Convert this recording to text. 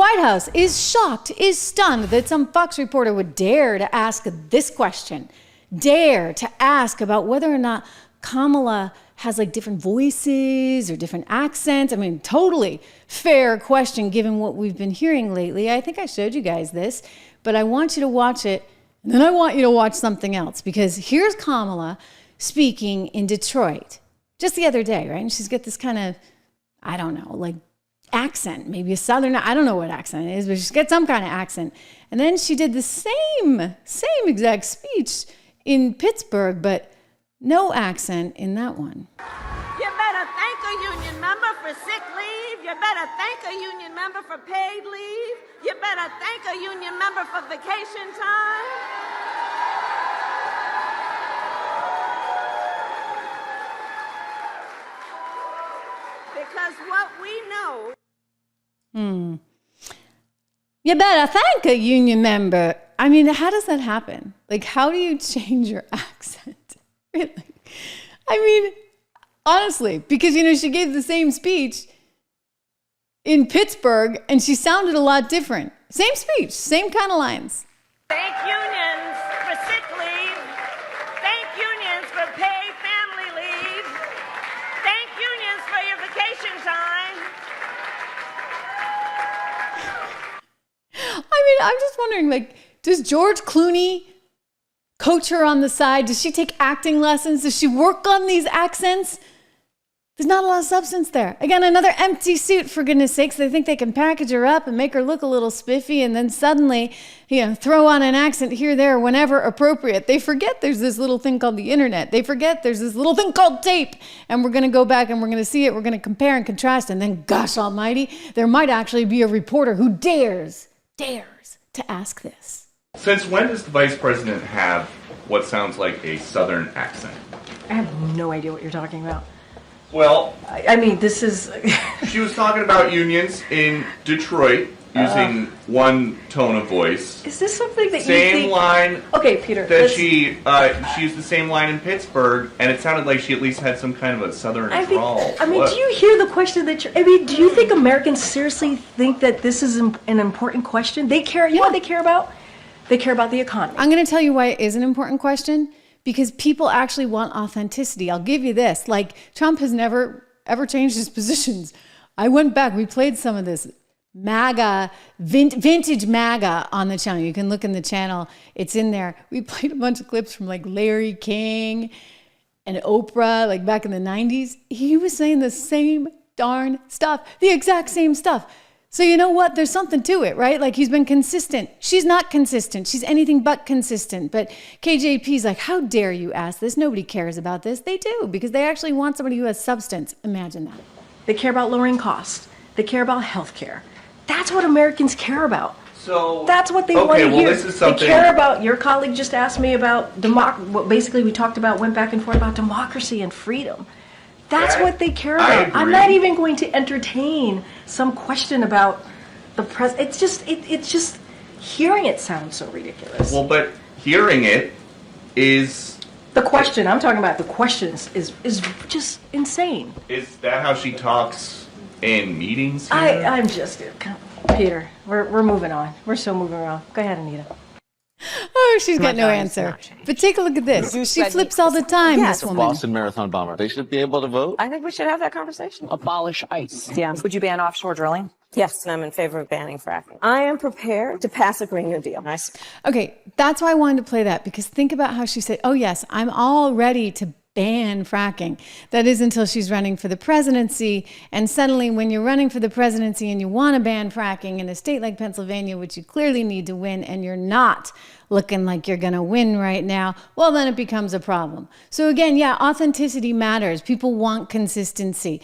White House is shocked, is stunned that some Fox reporter would dare to ask this question. Dare to ask about whether or not Kamala has like different voices or different accents. I mean, totally fair question given what we've been hearing lately. I think I showed you guys this, but I want you to watch it. And then I want you to watch something else, because here's Kamala speaking in Detroit just the other day, right? And she's got this kind of, I don't know, like accent, maybe a Southern, I don't know what accent it is, but she's got some kind of accent. And then she did the same exact speech in Pittsburgh, but no accent in that one. You better thank a union member for sick leave. You better thank a union member for paid leave. You better thank a union member for vacation time. Because what we know... You better thank a union member. I mean, how does that happen? Like, how do you change your accent? Really? I mean, honestly, because, you know, she gave the same speech in Pittsburgh and she sounded a lot different. Same speech, same kind of lines. Thank unions for sick leave. Thank unions for paid family leave. Thank unions for your vacation time. I mean, I'm just wondering, like, does George Clooney coach her on the side? Does she take acting lessons? Does she work on these accents? There's not a lot of substance there. Again, another empty suit, for goodness sakes. They think they can package her up and make her look a little spiffy and then suddenly, you know, throw on an accent here, there, whenever appropriate. They forget there's this little thing called the internet. They forget there's this little thing called tape. And we're going to go back and we're going to see it. We're going to compare and contrast. And then, gosh almighty, there might actually be a reporter who dares to ask this. Since when does the vice president have what sounds like a Southern accent? I have no idea what you're talking about. Well, I mean, this is... she was talking about unions in Detroit using one tone of voice. Is this something that same you think... line. Okay, Peter. That she used the same line in Pittsburgh, and it sounded like she at least had some kind of a Southern drawl. I mean, do you hear the question that you're... I mean, do you think Americans seriously think that this is an important question? They care... You know what they care about? They care about the economy. I'm going to tell you why it is an important question. Because people actually want authenticity. I'll give you this. Like, Trump has never, ever changed his positions. I went back. We played some of this MAGA, vintage MAGA on the channel. You can look in the channel. It's in there. We played a bunch of clips from, like, Larry King and Oprah, like, back in the 90s. He was saying the same darn stuff. The exact same stuff. So you know what? There's something to it, right? Like, he's been consistent. She's not consistent. She's anything but consistent. But KJP's like, how dare you ask this? Nobody cares about this. They do, because they actually want somebody who has substance. Imagine that. They care about lowering costs. They care about health care. That's what Americans care about. So that's what they want to hear. This is something... They care about, your colleague just asked me about, what basically we talked about, went back and forth about democracy and freedom. That's what they care about. I'm not even going to entertain some question about the president. It's just hearing it sounds so ridiculous. Well, but hearing it is... The question, I'm talking about the questions is just insane. Is that how she talks in meetings here? I'm just... Peter, we're moving on. We're still moving on. Go ahead, Anita. Oh, she's got no answer. But take a look at this. She flips all the time, this woman. Boston Marathon bomber. They should be able to vote. I think we should have that conversation. Abolish ICE. Yeah. Would you ban offshore drilling? Yes, and I'm in favor of banning fracking. I am prepared to pass a Green New Deal. Nice. Okay, that's why I wanted to play that, because think about how she said, oh yes, I'm all ready to ban fracking. That is until she's running for the presidency. And suddenly when you're running for the presidency and you want to ban fracking in a state like Pennsylvania, which you clearly need to win, and you're not looking like you're going to win right now, well, then it becomes a problem. So again, yeah, authenticity matters. People want consistency.